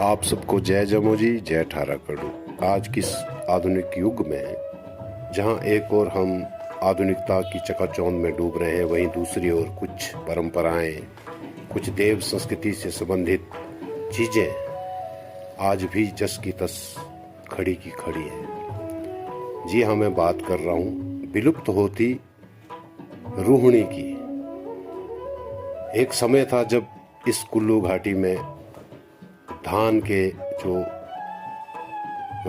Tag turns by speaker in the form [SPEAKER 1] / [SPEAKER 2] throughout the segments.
[SPEAKER 1] आप सबको जय जमो जी, जय ठारा कड़ू। आज किस आधुनिक युग में जहां एक ओर हम आधुनिकता की चकाचौंध में डूब रहे हैं, वहीं दूसरी ओर कुछ परंपराएं, कुछ देव संस्कृति से संबंधित चीजें आज भी जस की तस खड़ी की खड़ी हैं। जी हाँ, मैं बात कर रहा हूँ विलुप्त होती रूहनी की। एक समय था जब इस कुल्लू घाटी में धान के जो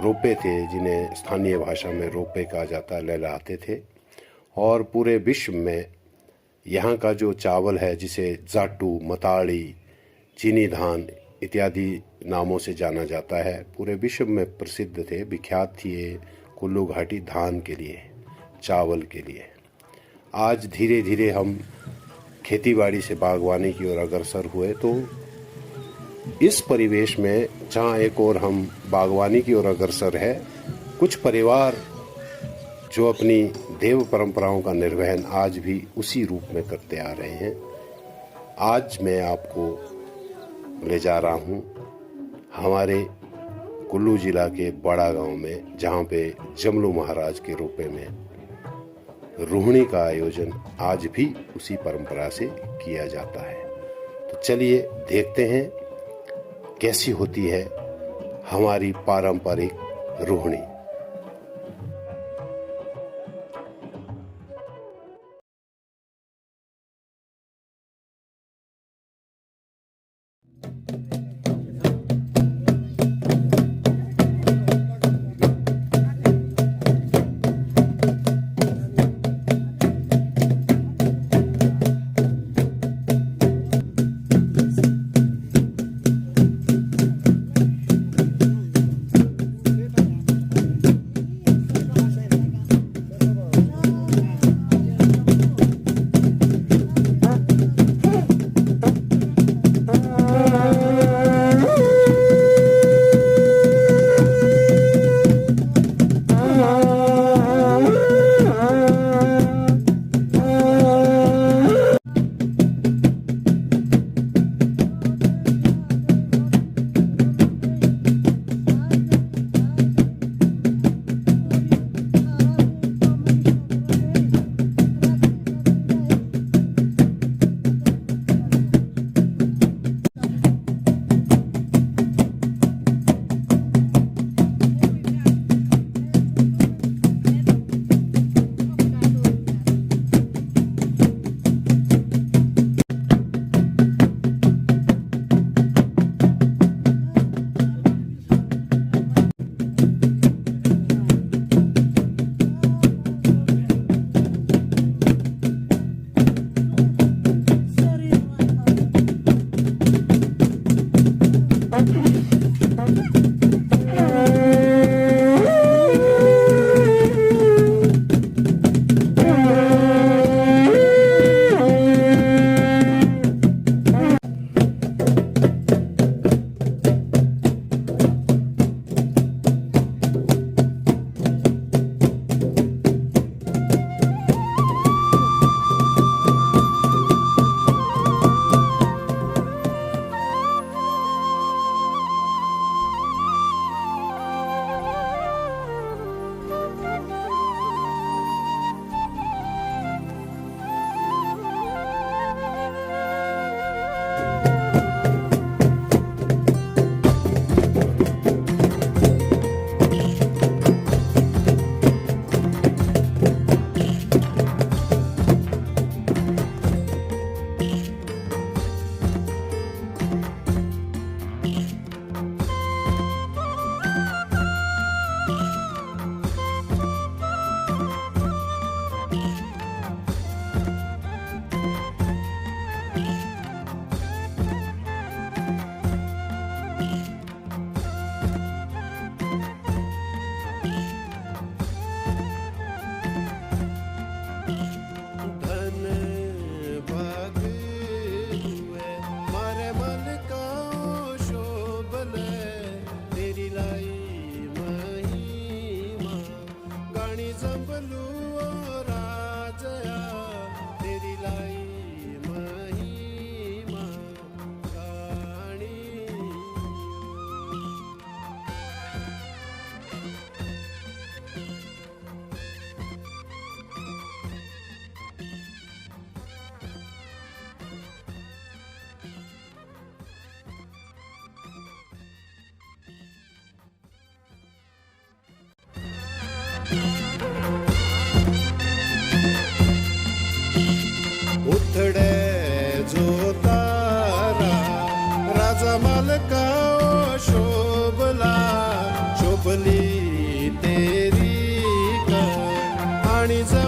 [SPEAKER 1] रोपे थे, जिन्हें स्थानीय भाषा में रोपे कहा जाता है, लहलहाते थे। और पूरे विश्व में यहाँ का जो चावल है, जिसे जाटू, मताड़ी, चीनी धान इत्यादि नामों से जाना जाता है, पूरे विश्व में प्रसिद्ध थे, विख्यात थी ये कुल्लू घाटी धान के लिए, चावल के लिए। आज धीरे धीरे हम खेतीबाड़ी से बागवानी की ओर अग्रसर हुए, तो इस परिवेश में जहाँ एक ओर हम बागवानी की ओर अग्रसर है, कुछ परिवार जो अपनी देव परंपराओं का निर्वहन आज भी उसी रूप में करते आ रहे हैं। आज मैं आपको ले जा रहा हूँ हमारे कुल्लू जिला के बड़ा गांव में, जहाँ पे जमलू महाराज के रोपे में रोहिणी का आयोजन आज भी उसी परंपरा से किया जाता है। तो चलिए देखते हैं कैसी होती है हमारी पारंपरिक रोहिणी।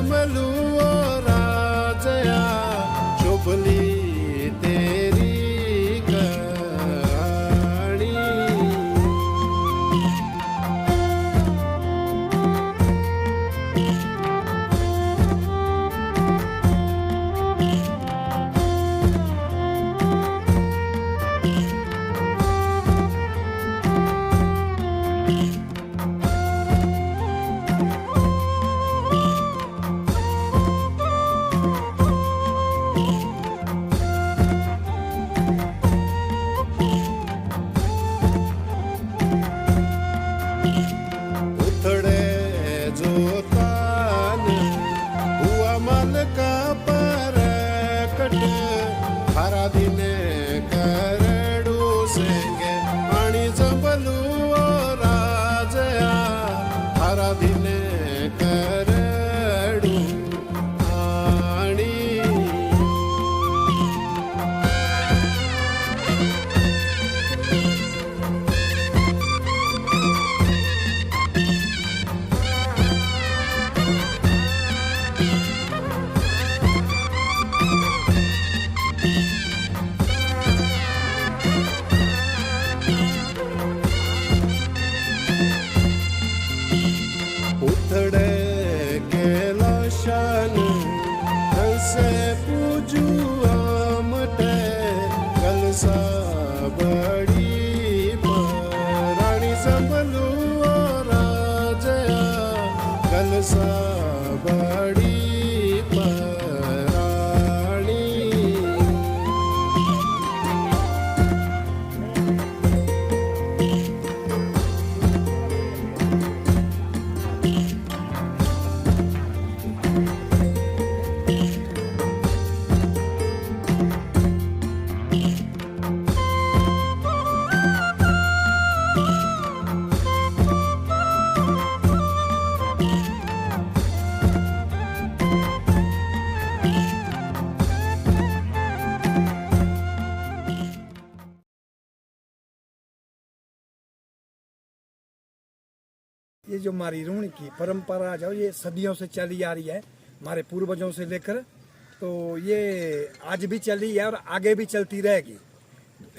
[SPEAKER 1] जमलू राजया चुभली तेरी कहानी। उथड़े जो तान हुआ मन का परकट हरा दिन करड़ू सेंगे पानी जंबलू राजया हरा दिन करड़ू आनी। उथड़े के लाशन हंसे पूजू आमटे कलसा बड़ी रानी संभलू राजया कलसा बड़ी रानी।
[SPEAKER 2] ये जो हमारी रूणी की परंपरा जो ये सदियों से चली आ रही है हमारे पूर्वजों से लेकर, तो ये आज भी चल रही है और आगे भी चलती रहेगी।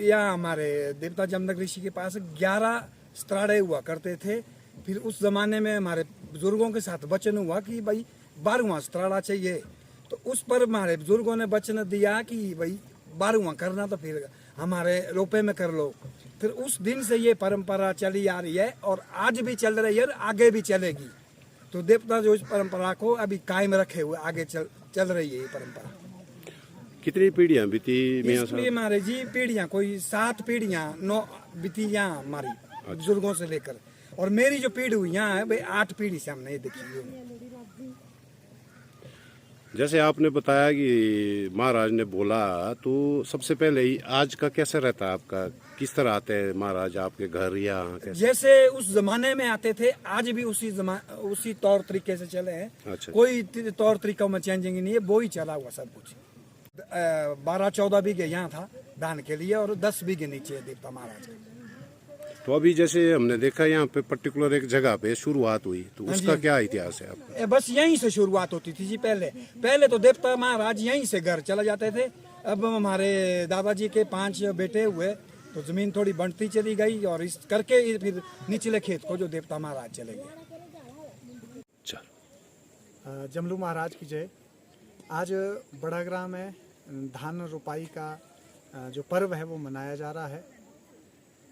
[SPEAKER 2] यहाँ हमारे देवता जमदग्नि ऋषि के पास 11 स्त्राड़े हुआ करते थे। फिर उस जमाने में हमारे बुजुर्गों के साथ वचन हुआ कि भाई 12वां स्त्राड़ा चाहिए, तो उस पर हमारे बुजुर्गों ने वचन दिया कि भाई 12वां करना तो फिर हमारे रोपे में कर लो। फिर उस दिन से ये परंपरा चली आ रही है और आज भी चल रही है और आगे भी चलेगी। तो देवता जो इस परंपरा को अभी कायम रखे हुए आगे चल रही है ये परंपरा।
[SPEAKER 1] कितनी पीढ़ियां बीती मियां
[SPEAKER 2] इसमें
[SPEAKER 1] साहब?
[SPEAKER 2] हमारे जी पीढ़ियां कोई 7 पीढ़ियां 9 बीती यहाँ हमारी बुजुर्गों से लेकर, और मेरी जो पीढ़ी हुई यहाँ है भाई 8 पीढ़ी से हमने ये देखी है।
[SPEAKER 1] जैसे आपने बताया कि महाराज ने बोला, तो सबसे पहले ही आज का कैसा रहता है आपका? किस तरह आते हैं महाराज आपके घर या कैसे?
[SPEAKER 2] जैसे उस जमाने में आते थे आज भी उसी तौर तरीके से चले हैं।
[SPEAKER 1] अच्छा।
[SPEAKER 2] कोई तौर तरीकों में चेंजिंग नहीं है, वो ही चला हुआ सब कुछ। 12-14 बीघे यहाँ था धान के लिए और 10 बीघे नीचे देवता महाराज का।
[SPEAKER 1] तो अभी जैसे हमने देखा यहाँ पे पर्टिकुलर एक जगह पे शुरुआत हुई, तो उसका क्या इतिहास है आपका?
[SPEAKER 2] बस यहीं से शुरुआत होती थी जी। पहले तो देवता महाराज यहीं से घर चला जाते थे। अब हमारे दादाजी के 5 बेटे हुए तो जमीन थोड़ी बढ़ती चली गई और इस करके फिर निचले खेत को जो देवता महाराज चले गए।
[SPEAKER 1] चलो,
[SPEAKER 3] जमलू महाराज की जय। आज बड़ाग्राम में धान रोपाई का जो पर्व है वो मनाया जा रहा है।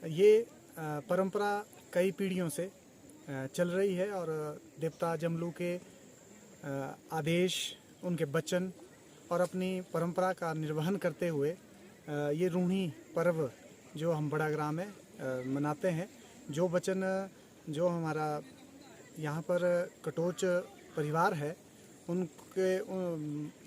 [SPEAKER 3] ये परंपरा कई पीढ़ियों से चल रही है और देवता जमलू के आदेश, उनके वचन और अपनी परंपरा का निर्वहन करते हुए ये रूणी पर्व जो हम बड़ाग्राम में मनाते हैं। जो वचन जो हमारा यहाँ पर कटोच परिवार है उनके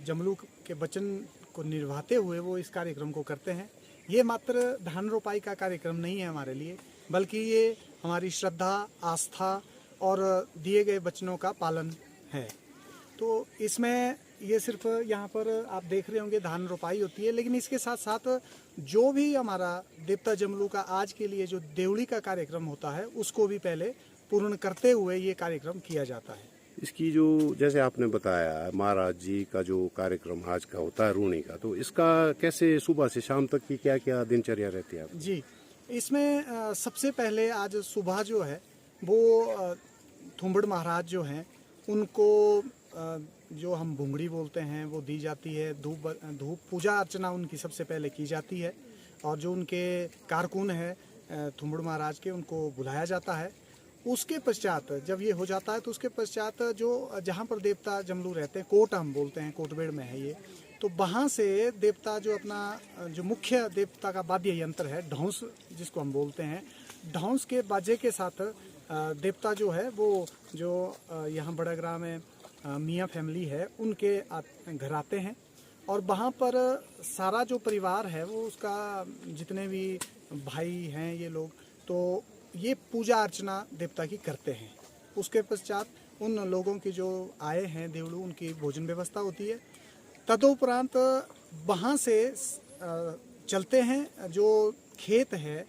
[SPEAKER 3] जमलू के वचन को निभाते हुए वो इस कार्यक्रम को करते हैं। ये मात्र धान रोपाई का कार्यक्रम नहीं है हमारे लिए, बल्कि ये हमारी श्रद्धा, आस्था और दिए गए वचनों का पालन है। तो इसमें ये सिर्फ यहाँ पर आप देख रहे होंगे धान रोपाई होती है, लेकिन इसके साथ साथ जो भी हमारा देवता जमलू का आज के लिए जो देवड़ी का कार्यक्रम होता है उसको भी पहले पूर्ण करते हुए ये कार्यक्रम किया जाता है।
[SPEAKER 1] इसकी जो जैसे आपने बताया महाराज जी का जो कार्यक्रम आज का होता है रूणी का, तो इसका कैसे सुबह से शाम तक की क्या क्या दिनचर्या रहती है आपकी?
[SPEAKER 3] जी, इसमें सबसे पहले आज सुबह जो है वो थुम्बड़ महाराज जो हैं उनको जो हम भुंगड़ी बोलते हैं वो दी जाती है। धूप पूजा अर्चना उनकी सबसे पहले की जाती है और जो उनके कारकुन है थुम्बड़ महाराज के उनको बुलाया जाता है। उसके पश्चात जब ये हो जाता है तो उसके पश्चात जो जहाँ पर देवता जमलू रहते हैं, कोट हम बोलते हैं, कोटबेड़ में है ये, तो वहाँ से देवता जो अपना जो मुख्य देवता का वाद्य यंत्र है ढौंस जिसको हम बोलते हैं, ढौंस के बाजे के साथ देवता जो है वो जो यहाँ बड़ाग्राम में मियाँ फैमिली है उनके घर आते हैं और वहाँ पर सारा जो परिवार है वो उसका जितने भी भाई हैं ये लोग, तो ये पूजा अर्चना देवता की करते हैं। उसके पश्चात उन लोगों की जो आए हैं देवड़ू उनकी भोजन व्यवस्था होती है। तदुपरांत वहाँ से चलते हैं जो खेत है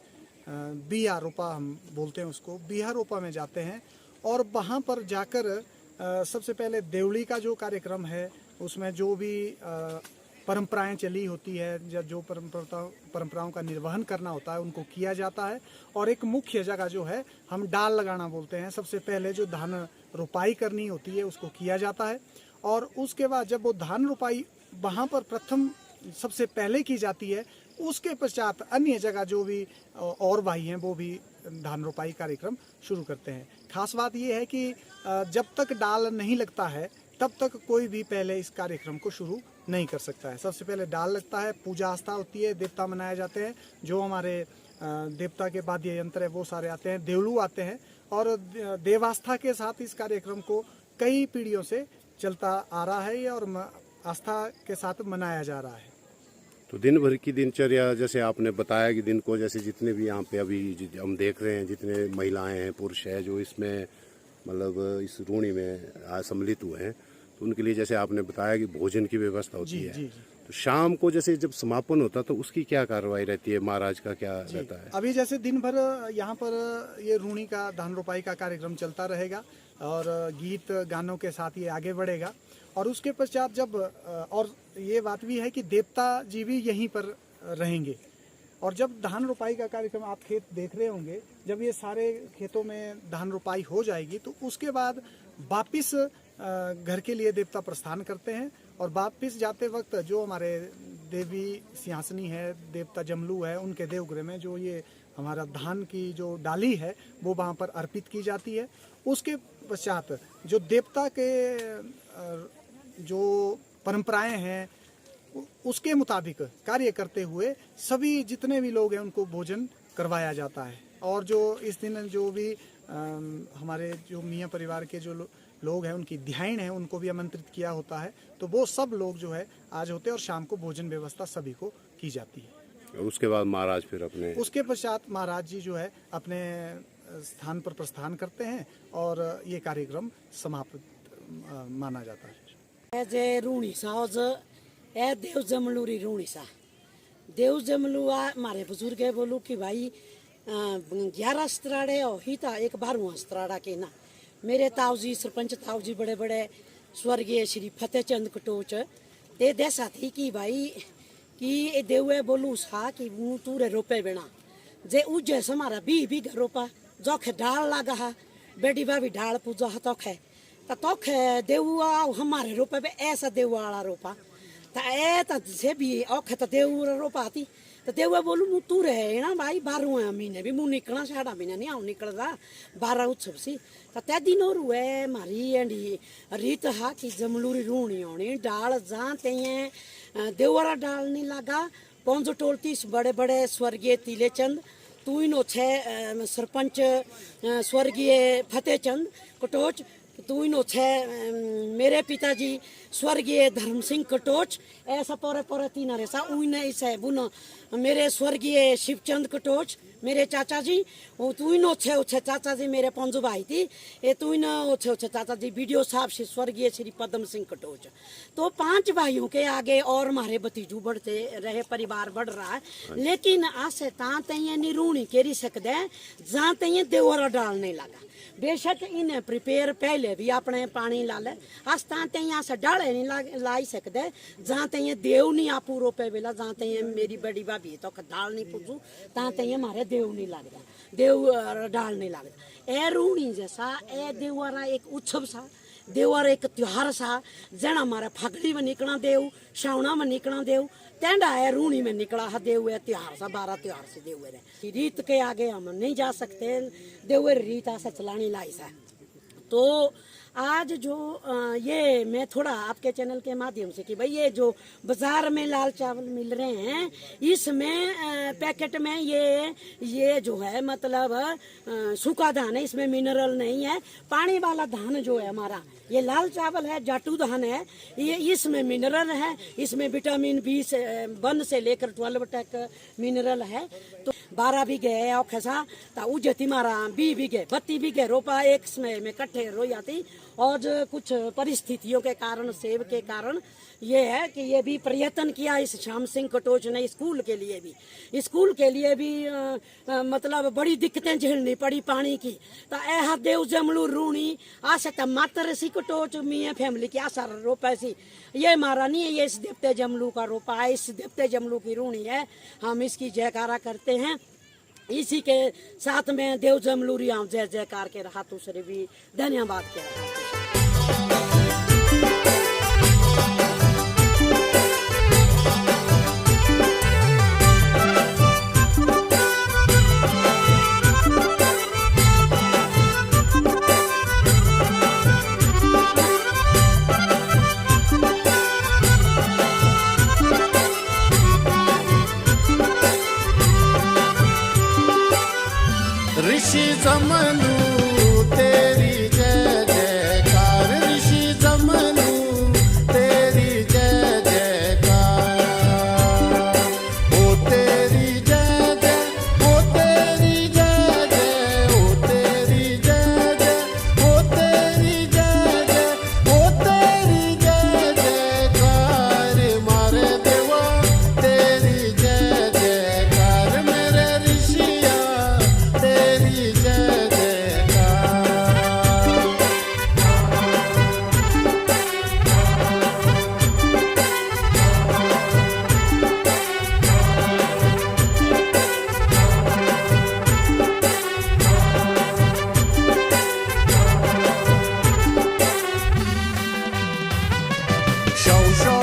[SPEAKER 3] बिया रोपा हम बोलते हैं उसको, बिया रोपा में जाते हैं और वहाँ पर जाकर सबसे पहले देवड़ी का जो कार्यक्रम है उसमें जो भी परंपराएं चली होती है, जो परंपराओं का निर्वहन करना होता है उनको किया जाता है। और एक मुख्य जगह जो है हम डाल लगाना बोलते हैं, सबसे पहले जो धान रोपाई करनी होती है उसको किया जाता है और उसके बाद जब वो धान रोपाई वहाँ पर प्रथम सबसे पहले की जाती है उसके पश्चात अन्य जगह जो भी और भाई हैं वो भी धान रोपाई कार्यक्रम शुरू करते हैं। खास बात ये है कि जब तक डाल नहीं लगता है तब तक कोई भी पहले इस कार्यक्रम को शुरू नहीं कर सकता है। सबसे पहले डाल लगता है, पूजा आस्था होती है, देवता मनाए जाते हैं, जो हमारे देवता के वाद्य यंत्र है वो सारे आते हैं, देवलू आते हैं और देवास्था के साथ इस कार्यक्रम को कई पीढ़ियों से चलता आ रहा है और आस्था के साथ मनाया जा रहा है।
[SPEAKER 1] तो दिन भर की दिनचर्या जैसे आपने बताया कि दिन को जैसे जितने भी यहाँ पे अभी हम देख रहे हैं जितने महिलाएं हैं पुरुष हैं जो इसमें मतलब इस रूणी में सम्मिलित हुए हैं, तो उनके लिए जैसे आपने बताया कि भोजन की व्यवस्था होती है।
[SPEAKER 3] जी।
[SPEAKER 1] तो शाम को जैसे जब समापन होता तो उसकी क्या कार्रवाई रहती है, महाराज का क्या रहता है?
[SPEAKER 3] अभी जैसे दिन भर यहाँ पर ये रूणी का धान रोपाई का कार्यक्रम चलता रहेगा और गीत गानों के साथ ये आगे बढ़ेगा और उसके पश्चात जब और ये बात भी है कि देवता जी भी यहीं पर रहेंगे और जब धान रोपाई का कार्यक्रम आप खेत देख रहे होंगे, जब ये सारे खेतों में धान रोपाई हो जाएगी तो उसके बाद वापिस घर के लिए देवता प्रस्थान करते हैं और वापिस जाते वक्त जो हमारे देवी सिंहासनी है, देवता जमलू है, उनके देवगृह में जो ये हमारा धान की जो डाली है वो वहाँ पर अर्पित की जाती है। उसके पश्चात जो देवता के जो परंपराएं हैं उसके मुताबिक कार्य करते हुए सभी जितने भी लोग हैं उनको भोजन करवाया जाता है और जो इस दिन जो भी हमारे जो मियाँ परिवार के जो लोग हैं उनकी ध्यान है उनको भी आमंत्रित किया होता है, तो वो सब लोग जो है आज होते हैं और शाम को भोजन व्यवस्था सभी को की जाती है।
[SPEAKER 1] उसके बाद महाराज फिर अपने
[SPEAKER 3] उसके पश्चात महाराज जी जो है अपने स्थान पर प्रस्थान करते हैं और ये कार्यक्रम समाप्त माना जाता है।
[SPEAKER 4] जे रूणी साज ए देव जमलूरी रूणी सा देव जमलुआ मारे बुजुर्ग है बोलू कि भाई 11 स्त्राड़े और ही था एक 12वां स्त्राड़ा के ना मेरे ताऊजी सरपंच ताऊजी बड़े बड़े स्वर्गीय श्री फतेहचंद कटोच ते देसा थी कि भाई कि देवे बोलू सा कि वो तूरे रोपे बिना जे उजे समारा भी रोपा जोखे ढाल लगा है बेटी भाभी ढाल पूजा है तोखे देवुआ हमारे रोपे पे ऐसा देवुआ वाला रोपा से भी औखे तो देव रोपा थी तो देव बोलू मु तू रहे ना भाई 12 महीने भी मुँह निकलना 6 महीने नहीं आऊ निकलता 12 उत्सव सी तो तै दिनों रुए मारी एंडी रीत हा कि जमलूरी रूणी आनी डाल जहाँ ते देवरा डाल नहीं लगा 5 टोलती बड़े बड़े स्वर्गीय तिलेचंद तू नो छे सरपंच स्वर्गीय फतेहचंद कटोच तू नो छे मेरे पिताजी स्वर्गीय धर्म सिंह कटोच ऐसा पोरे पोरे तीन रेसा उन्हें इसे बुनो मेरे स्वर्गीय शिवचंद कटोच मेरे चाचा जी वो तू नो छे चाचा जी मेरे 5 भाई थी ये तू नो ओछे चाचा जी वीडियो साहब से स्वर्गीय श्री पद्म सिंह कटोच। तो 5 भाइयों के आगे और हमारे भतीजू बढ़ते रहे, परिवार बढ़ रहा है, लेकिन आज से ता तय निरूणी केरी सकते जहाँ तय देवरा डालने लगा बेशक इन्हें प्रिपेयर पहले भी अपने पानी ला ले अस ताते यहाँ से डाले नहीं लाई सकते जहाँ ते देव नहीं आपू रोपे वेला जहाँ ते मेरी बड़ी भाभी तो डाल नहीं पूछू ताते हमारे देव नहीं लगता देव डाल नहीं लगता ए रूणी जैसा ए देवारा एक उत्सव सा देवर एक त्योहार सा जना हमारा फागड़ी में निकला देव श्रावणा में निकला देव टेंडा है रूणी में निकला है देव है त्योहार सा 12 त्योहार से देव है रीत के आगे हम नहीं जा सकते देव रीत ऐसा चलानी लाई सा तो आज जो ये मैं थोड़ा आपके चैनल के माध्यम से कि भाई ये जो बाजार में लाल चावल मिल रहे हैं इसमें पैकेट में ये जो है मतलब सूखा धान है इसमें मिनरल नहीं है पानी वाला धान जो है हमारा ये लाल चावल है जाटू धान है ये इसमें मिनरल है इसमें विटामिन बी से 1 से लेकर 12 तक मिनरल है तो 12 बीघे है और खसा तो उजती मारा 20 बीघे 32 बीघे रोपा एक समय में कट्ठे रो जाती और कुछ परिस्थितियों के कारण सेब के कारण ये है कि ये भी प्रयत्न किया इस श्याम सिंह कटोच ने स्कूल के लिए भी मतलब बड़ी दिक्कतें झेलनी पड़ी पानी की तो ऐहा देव जमलू रूणी आशा मात्र सी कटोच मियाँ फैमिली की आशा रोपा सी ये मारा नहीं है ये इस देवते जमलू का रोपा है इस देवते जमलू की रूणी है हम इसकी जयकारा करते हैं इसी के साथ में देव जमलूरी जय जयकार के रहा दूसरे भी धन्यवाद के रहा
[SPEAKER 5] ऋषि जमलू तेरी जय जयकार ऋषि जमलू तेरी जय जयकार ओ तेरी जय जय ओ तेरी जय जय ओ तेरी जय जय ओ तेरी जय जय ओ तेरी जय जयकार मारे देवा तेरी जय जयकार मेरे ऋषिया तेरी जय जयकार शौ शौ